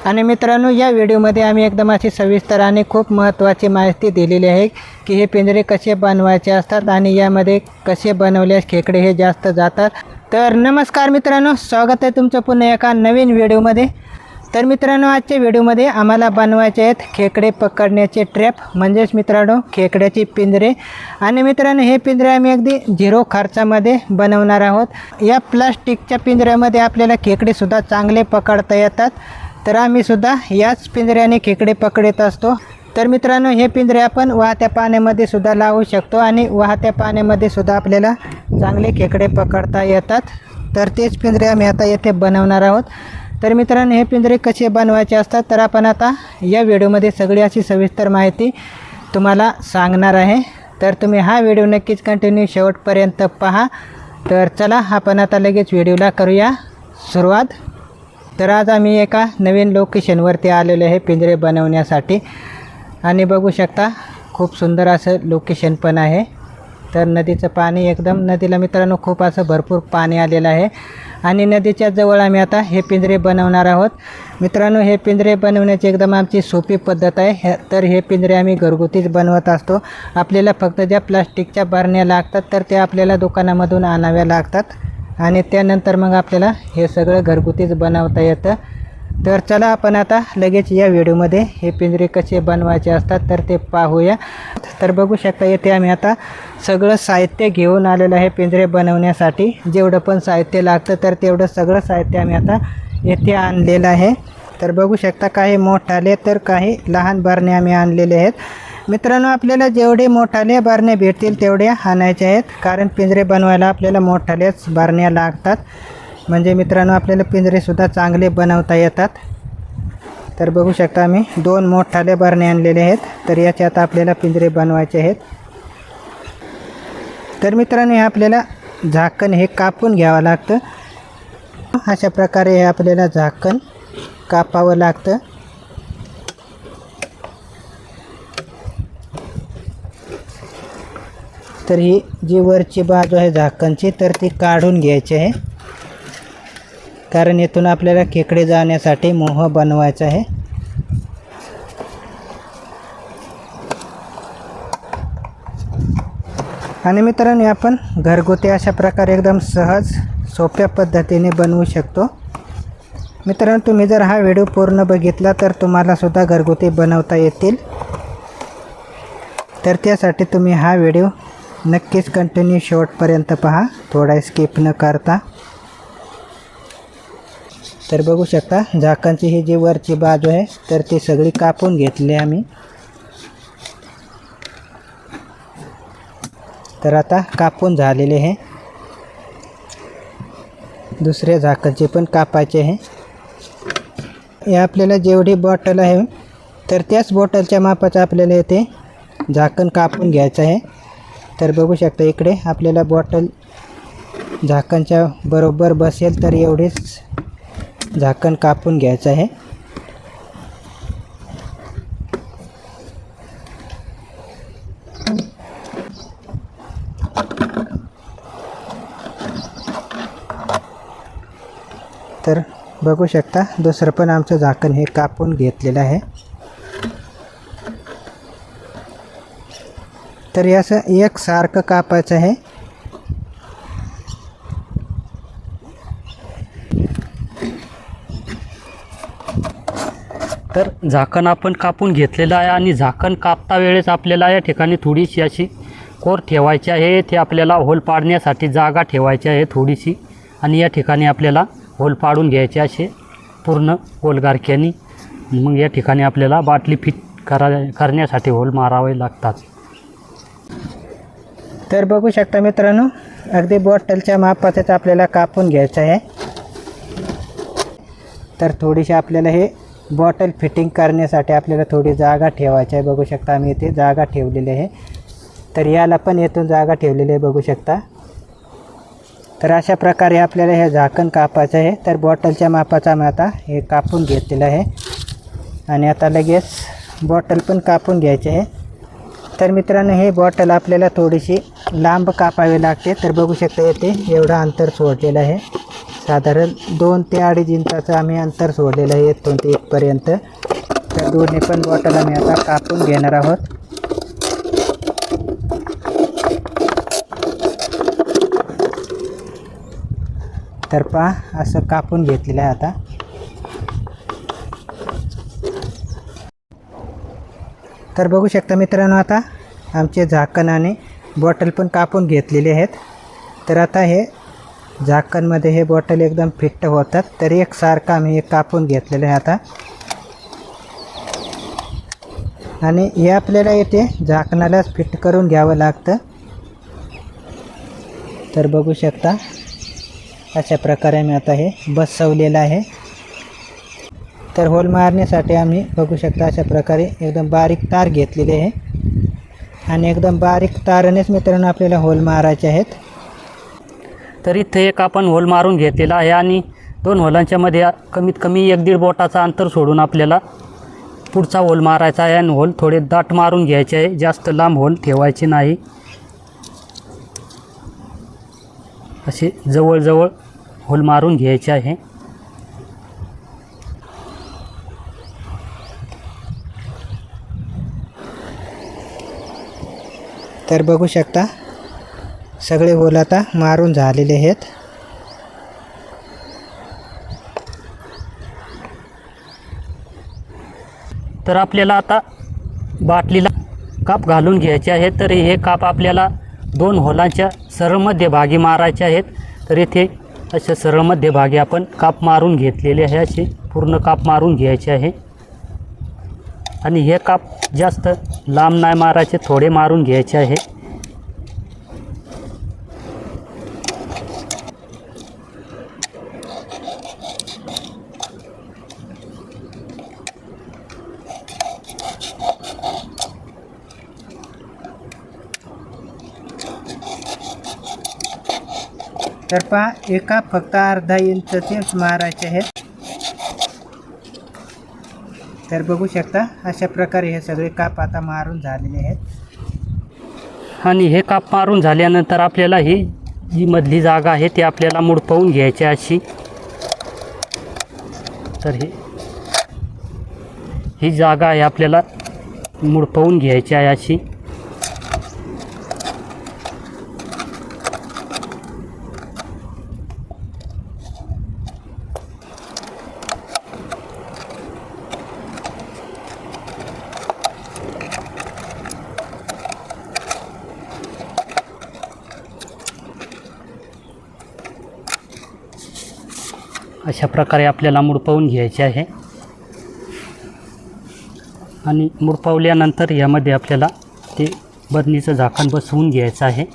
आणि मित्रांनो, या व्हिडिओमध्ये आम्ही एकदम अशी सविस्तर आणि खूप महत्त्वाची माहिती दिलेली आहे की हे पिंजरे कसे बनवायचे असतात आणि यामध्ये कसे बनवल्यास खेकडे हे जास्त जातात. तर नमस्कार मित्रांनो, स्वागत आहे तुमचं पुन्हा एका नवीन व्हिडिओमध्ये. तर मित्रांनो, आजच्या व्हिडिओमध्ये आम्हाला बनवायचे आहेत खेकडे पकडण्याचे ट्रॅप, म्हणजेच मित्रांनो खेकड्याची पिंजरे. आणि मित्रांनो, हे पिंजरे आम्ही अगदी झिरो खर्चामध्ये बनवणार आहोत. या प्लास्टिकच्या पिंजऱ्यामध्ये आपल्याला खेकडेसुद्धा चांगले पकडता येतात. तर आम्ही सुद्धा याच पिंजऱ्याने खेकडे पकडत असतो. तर मित्रांनो, हे पिंजरे आपण वाहत्या पाण्यामध्ये सुद्धा लावू शकतो आणि वाहत्या पाण्यामध्ये सुद्धा आपल्याला चांगले खेकडे पकडता येतात. तर तेच पिंजरे आम्ही आता येथे बनवणार आहोत. तर मित्रांनो, हे पिंजरे कसे बनवायचे असतात तर आपण आता या व्हिडिओमध्ये सगळी अशी सविस्तर माहिती तुम्हाला सांगणार आहे. तर तुम्ही हा व्हिडिओ नक्कीच कंटिन्यू शेवटपर्यंत पहा. तर चला आपण आता लगेच व्हिडिओला करूया सुरुवात. तर आज आम्ही एका नवीन लोकेशनवरती आलेलो आहे पिंजरे बनवण्यासाठी. आणि बघू शकता खूप सुंदर असं लोकेशन पण आहे. तर नदीचं पाणी एकदम, नदीला मित्रांनो खूप असं भरपूर पाणी आलेलं आहे. आणि नदीच्या जवळ आम्ही आता हे पिंजरे बनवणार आहोत. मित्रांनो, हे पिंजरे बनवण्याची एकदम आमची सोपी पद्धत आहे. तर हे पिंजरे आम्ही घरगुतीच बनवत असतो. आपल्याला फक्त ज्या प्लास्टिकच्या बरण्या लागतात तर त्या आपल्याला दुकानामधून आणाव्या लागतात आणि त्यानंतर मग आपल्याला हे सगळं घरगुतीच बनवता येतं. तर चला आपण आता लगेच या व्हिडिओमध्ये हे पिंजरे कसे बनवायचे असतात तर ते पाहूया. तर बघू शकता येथे आम्ही आता सगळं साहित्य घेऊन आलेलं आहे पिंजरे बनवण्यासाठी. जेवढं पण साहित्य लागतं तर तेवढं सगळं साहित्य आम्ही आता येथे आणलेलं आहे. तर बघू शकता काही मोठाले तर काही लहान बरणे आम्ही आणलेले आहेत. मित्रांनो, आपल्याला जेवढे मोठाले बरणे भेटतील तेवढे आणायचे आहेत, कारण पिंजरे बनवायला आपल्याला मोठालेच बरण्या लागतात. म्हणजे मित्रांनो, आपल्याला पिंजरेसुद्धा चांगले बनवता येतात. तर बघू शकता आम्ही 2 मोठाले बरणे आणलेले आहेत. तर याच्यात आपल्याला पिंजरे बनवायचे आहेत. तर मित्रांनो, हे आपल्याला झाकण हे कापून घ्यावं लागतं. अशा प्रकारे हे आपल्याला झाकण कापावं लागतं. तर ही जी वरची बाजू आहे झाकणची तर ती काढून घ्यायची आहे, कारण येथून आपल्याला खेकडे जाण्यासाठी मोह बनवायचा आहे. आणि मित्रांनो, आपण घरगुती अशा प्रकारे एकदम सहज सोप्या पद्धतीने बनवू शकतो. मित्रांनो, तुम्ही जर हा व्हिडिओ पूर्ण बघितला तर तुम्हाला सुद्धा घरगुती बनवता येतील. तर त्यासाठी तुम्ही हा व्हिडिओ नक्कीच कंटिन्यू शेवटपर्यंत पहा, थोडा स्किप न करता. तर बघू शकता झाकणची ही जी वरची बाजू आहे तर ती सगळी कापून घेतली आम्ही. तर आता कापून झालेले आहे. दुसऱ्या झाकणचे पण कापायचे आहे. हे आपल्याला जेवढी बॉटल आहे तर त्याच बॉटलच्या मापाचं आपल्याला येथे झाकण कापून घ्यायचं आहे. तर बघू शकता इकडे आपल्याला बॉटल झाकणच्या बरोबर बसेल तर एवढीच झाकण कापून घ्यायचं आहे. तर बघू शकता दुसरं पण आमचं झाकण हे कापून घेतलेलं आहे. तर हे असं एकसारखं कापायचं आहे. तर झाकण आपण कापून घेतलेलं आहे आणि झाकण कापता वेळेस आपल्याला या ठिकाणी थोडीशी अशी कोर ठेवायची आहे. ते आपल्याला होल पाडण्यासाठी जागा ठेवायची आहे थोडीशी. आणि या ठिकाणी आपल्याला होल पाडून घ्यायचे असे पूर्ण गोलगारक्यानी. मग या ठिकाणी आपल्याला बाटली फिट करण्यासाठी होल मारावे लागतात. तर बघू शकता मित्रांनो, अगदी बॉटलच्या मापाचंच आपल्याला कापून घ्यायचं आहे. तर थोडीशी आपल्याला हे बॉटल फिटिंग करण्यासाठी आपल्याला थोडी जागा ठेवायची आहे. बघू शकता आम्ही इथे जागा ठेवलेली आहे. तर याला पण येथून जागा ठेवलेली आहे बघू शकता. तर अशा प्रकारे आपल्याला हे झाकण कापायचं आहे. तर बॉटलच्या मापाचं आम्ही आता हे कापून घेतलेलं आहे. आणि आता लगेच बॉटल पण कापून घ्यायची आहे. तर मित्रांनो, हे बॉटल आपल्याला थोडीशी लांब कापावी लागते. तर बघू शकता येथे एवढं अंतर सोडलेलं आहे. साधारण 2 ते 2.5 इंचाचं आम्ही अंतर सोडलेलं आहे इथून ते इथपर्यंत. तर दोन्ही पण बॉटल आम्ही आता कापून घेणार आहोत. तर पहा असं कापून घेतलेलं आहे आता. तर बघू शकता मित्रांनो, आता आमचे झाकण आणि बॉटल पण कापून घेतलेले आहेत. तर आता हे झाकणमध्ये हे बॉटल एकदम फिट्ट होतात. तर एकसारखं आम्ही हे कापून घेतलेलं आहे आता. आणि हे आपल्याला येथे झाकणालाच फिट करून घ्यावं लागतं. तर बघू शकता अशा प्रकारे मी आता हे बसवलेलं आहे. तर होल मारण्यासाठी आम्ही बघू शकता अशा प्रकारे एकदम बारीक तार घेतलेले आहे आणि एकदम बारीक तारानेच मित्रांनो आपल्याला होल मारायचे आहेत. तर इथे एक आपण होल मारून घेतलेला आहे आणि 2 होलांच्या मध्ये कमीत कमी 1-1.5 बोटाचा अंतर सोडून आपल्याला पुढचा होल मारायचा आहे. आणि होल थोडे दाट मारून घ्यायचे आहे, जास्त लांब होल ठेवायचे नाही. असे जवळजवळ होल मारून घ्यायचे आहे. तर बघू शकता सगळे होल आता मारून झालेले आहेत. तर आपल्याला आता बाटलीला काप घालून घ्यायचे आहे. तर हे काप आपल्याला 2 होलांच्या सरळ मध्यभागी मारायचे आहेत. तर इथे असे सरळ मध्यभागी आपण काप मारून घेतलेले आहे. असे पूर्ण काप मारून घ्यायचे आहे. आणि हे काप जास्त लांब नाही मारायचे, थोडे मारून घ्यायचे आहे. तर पहा एका फक्त अर्धा इंचचेच मारायचे आहेत. तर बघू शकता अशा प्रकारे हे सगळे काप आता मारून झालेले आहेत. आणि हे काप मारून झाल्यानंतर आपल्याला ही जी मधली जागा आहे ती आपल्याला मुडपवून घ्यायची अशी. तर ही जागा आहे आपल्याला मुडपवून घ्यायची आहे अशी. अशा प्रकारे आपल्याला मुडपवून घ्यायचे आहे. आणि मुडपवल्यानंतर यामध्ये आपल्याला ते बरणीचं झाकण बसवून घ्यायचं आहे.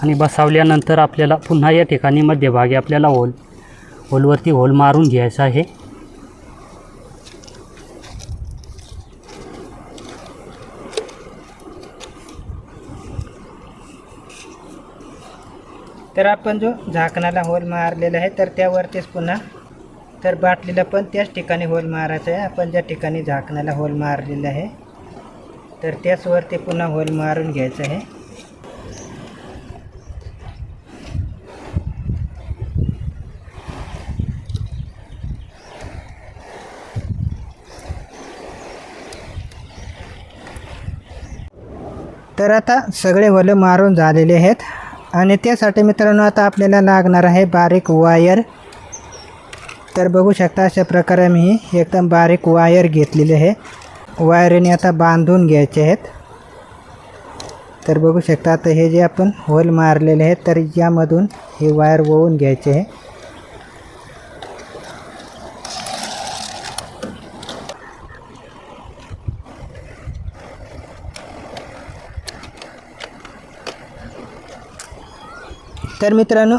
आणि बसवल्यानंतर आपल्याला पुन्हा या ठिकाणी मध्यभागी आपल्याला होलवरती होल मारून घ्यायचा आहे. तर आपण जो झाकणाला होल मारलेला आहे तर त्यावरतीच पुन्हा तर बाटलीला पण त्याच ठिकाणी होल मारायचा आहे. आपण ज्या ठिकाणी झाकणाला होल मारलेलं आहे तर त्याचवरती पुन्हा होल मारून घ्यायचं आहे. तर आता सगळे होल मारून झालेले आहेत. आणि त्यासाठी मित्रांनो आता आपल्याला लागणार आहे बारीक वायर. तर बघू शकता अशा प्रकारे मी एकदम बारीक वायर घेतलेली आहे. वायरने आता बांधून घ्यायचे आहेत. तर बघू शकता आता हे जे आपण होल मारलेले आहेत तर यामधून हे वायर वळवून घ्यायचे आहे. तर मित्रांनो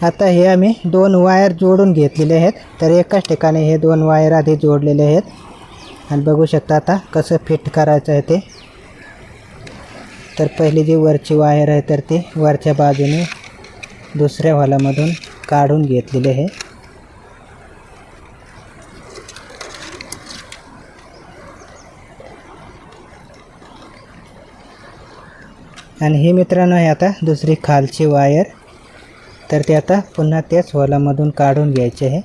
आता हे आम्ही 2 वायर जोडून घेतलेले आहेत. तर एकाच ठिकाणी हे 2 वायर आधी जोडलेले आहेत. आणि बघू शकता आता कसं फिट करायचं आहे ते. तर पहिली जी वरची वायर आहे तर ती वरच्या बाजूने दुसऱ्या हॉलामधून काढून घेतलेले आहे. आणि ही मित्रांनो आहे आता दुसरी खालची वायर. तर ते आता पुन्हा तेच होलामधून काढून घ्यायचे आहे.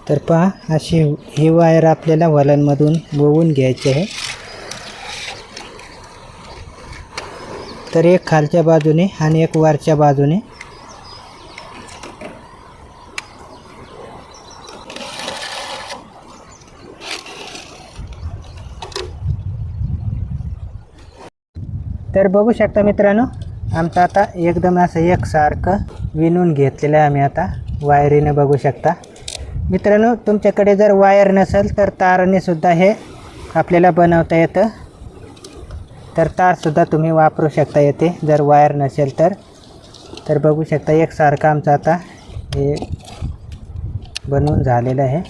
तर पहा अशी ही वायर आपल्याला वलनमधून वळवून घ्यायची आहे. तर एक खालच्या बाजूने आणि एक वरच्या बाजूने. तर बघू शकता मित्रांनो, आमचं आता एकदम असं एकसारखं विणून घेतलेलं आहे आम्ही आता वायरीने. बघू शकता मित्रांनो, तुमच्याकडे जर वायर नसेल तर ताराने सुद्धा हे आपल्याला बनवता येतं. तर तारसुद्धा तुम्ही वापरू शकता येते जर वायर नसेल तर. तर बघू शकता एकसारखं आमचं आता हे बनवून झालेलं आहे.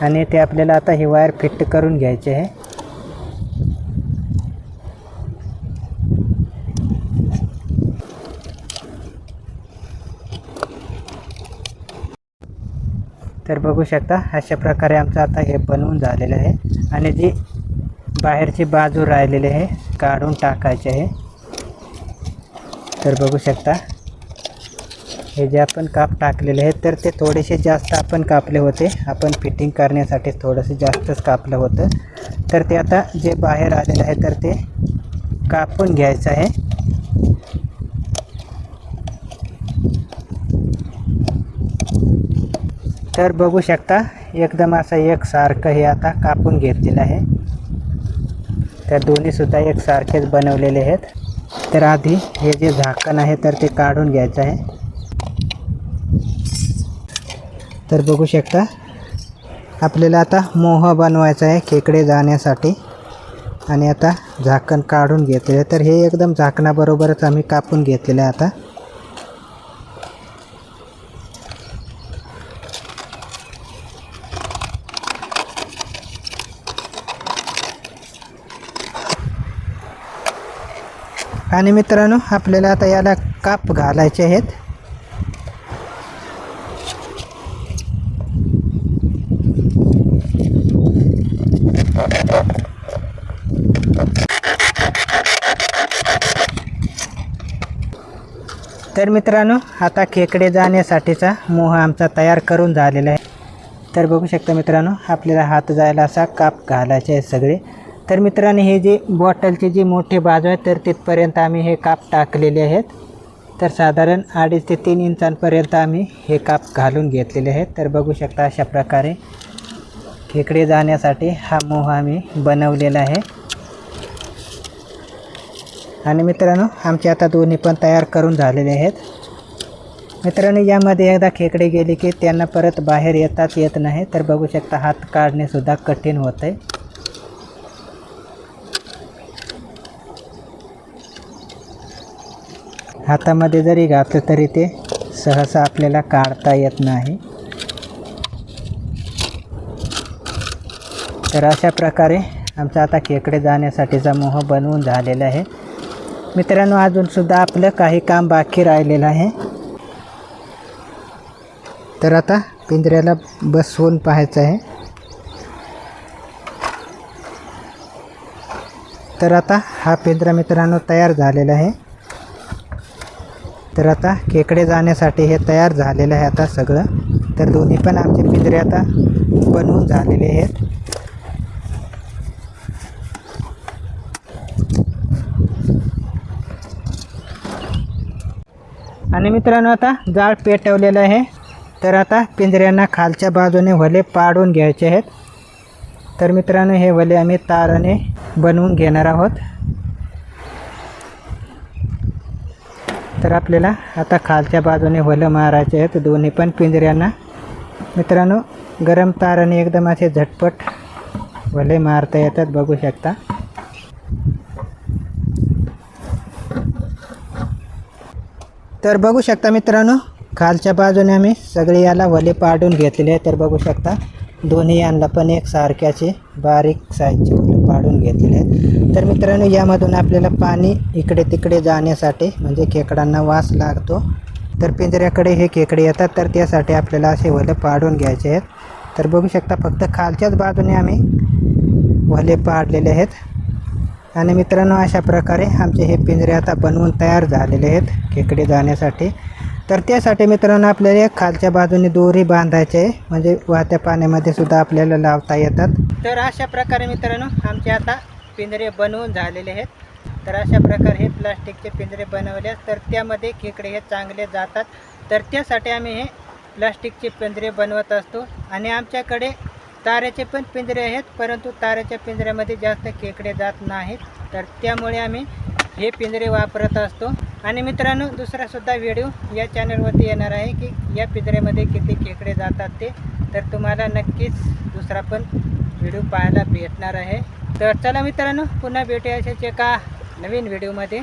आणि ते आपल्याला आता ही वायर फिट करून घ्यायची आहे. तर बघू शकता अशा प्रकारे आमचं आता हे बनवून झालेलं आहे. आणि जी बाहेरची बाजू राहिलेली आहे काढून टाकायची आहे. तर बघू शकता हे जे आपण काप टाकलेले आहेत तर ते थोडेसे जास्त आपण कापले होते. आपण फिटिंग करण्यासाठी थोडंसं जास्तच कापलं होतं. तर ते आता जे बाहेर आलेलं आहे तर ते कापून घ्यायचं आहे. तर बघू शकता एकदम असं एकसारखं हे आता कापून घेतलेलं आहे. तर दोन्हीसुद्धा एकसारखेच बनवलेले आहेत. तर आधी हे जे झाकण आहे तर ते काढून घ्यायचं आहे. तर बघू शकता आपल्याला आता मोह बनवायचा आहे खेकडे जाण्यासाठी. आणि आता झाकण काढून घेतलेलं आहे. तर हे एकदम झाकणाबरोबरच आम्ही कापून घेतलेलं आहे आता. आणि मित्रांनो, आपल्याला आता याला काप घालायचे आहेत. तर मित्रांनो, आता खेकडे जाण्यासाठीचा मोह आमचा तयार करून झालेला आहे. तर बघू शकता मित्रांनो, आपल्याला हात जायला असा काप घालायचे आहेत सगळे. तर मित्रांनो, हे जे बॉटलची जी मोठी बाजू आहे तर तिथपर्यंत आम्ही हे काप टाकलेले आहेत. तर साधारण 2.5 ते 3 इंचांपर्यंत आम्ही हे काप घालून घेतलेले आहेत. तर बघू शकता अशा प्रकारे खेकडे जाण्यासाठी हा मोह आम्ही बनवलेला आहे. आणि मित्रांनो, आमचे आता दोन्ही पण तयार करून झालेले आहेत. मित्रांनो, यामध्ये एकदा खेकडे गेले की त्यांना परत बाहेर येताच येत नाही. तर बघू शकता हात काढणेसुद्धा कठीण होतं आहे. हातामध्ये जरी घातलं तरी ते सहसा आपल्याला काढता येत नाही. तर अशा प्रकारे आमचा आता खेकडे जाण्यासाठीचा मोह बनवून झालेला आहे. मित्रांनो, अजूनसुद्धा आपलं काही काम बाकी राहिलेलं आहे. तर आता पिंजऱ्याला बसवून पाहायचं आहे. तर आता हा पिंजरा मित्रांनो तयार झालेला आहे. तर आता खेकडे जाण्यासाठी हे तयार झालेलं आहे आता सगळं. तर दोन्ही पण आमचे पिंजरे आता बनवून झालेले आहेत. आणि मित्रांनो, आता जाळ पेटवलेलं आहे. तर आता पिंजऱ्यांना खालच्या बाजूने वले पाडून घ्यायचे आहेत. तर मित्रांनो, हे वले आम्ही ताराने बनवून घेणार आहोत. तर आपल्याला आता खालच्या बाजूने वलं मारायचे आहेत दोन्ही पण पिंजऱ्यांना. मित्रांनो, गरम ताराने एकदम असे झटपट वले मारता येतात. बघू शकता. तर बघू शकता मित्रांनो, खालच्या बाजूने आम्ही सगळे याला वले पाडून घेतलेले आहे. तर बघू शकता दोन्ही यांना पण एक सारख्याचे बारीक साईजचे वले पाडून घेतलेले आहेत. तर मित्रांनो, यामधून आपल्याला पाणी इकडे तिकडे जाण्यासाठी म्हणजे खेकडांना वास लागतो, तर पिंजऱ्याकडे हे खेकडे येतात. तर त्यासाठी आपल्याला असे वले पाडून घ्यायचे आहेत. तर बघू शकता, फक्त खालच्याच बाजूने आम्ही वले पाडलेले आहेत. आणि मित्रांनो, अशा प्रकारे आमचे हे पिंजरे आता बनवून तयार झालेले आहेत खेकडे जाण्यासाठी. तर त्यासाठी मित्रांनो, आपल्याला खालच्या बाजूने दोरी बांधायचे आहे, म्हणजे वाहत्या पाण्यामध्ये सुद्धा आपल्याला लावता येतात. तर अशा प्रकारे मित्रांनो, आमचे आता पिंजरे बनवून झालेले आहेत. तर अशा प्रकारे हे प्लास्टिकचे पिंजरे बनवल्यास तर त्यामध्ये खेकडे हे चांगले जातात. तर त्यासाठी आम्ही हे प्लास्टिकचे पिंजरे बनवत असतो. आणि आमच्याकडे ताऱ्याचे पण पिंजरे आहेत, परंतु ताऱ्याच्या पिंजऱ्यामध्ये जास्त खेकडे जात नाहीत. तर त्यामुळे आम्ही हे पिंजरे वापरत असतो. आणि मित्रांनो, दुसरासुद्धा व्हिडिओ या चॅनलवरती येणार आहे की या पिंजऱ्यामध्ये किती खेकडे जातात ते. तर तुम्हाला नक्कीच दुसरा पण व्हिडिओ पाहायला भेटणार आहे. तर चला मित्रांनो, पुन्हा भेटूया अशाच एका नवीन व्हिडिओमध्ये.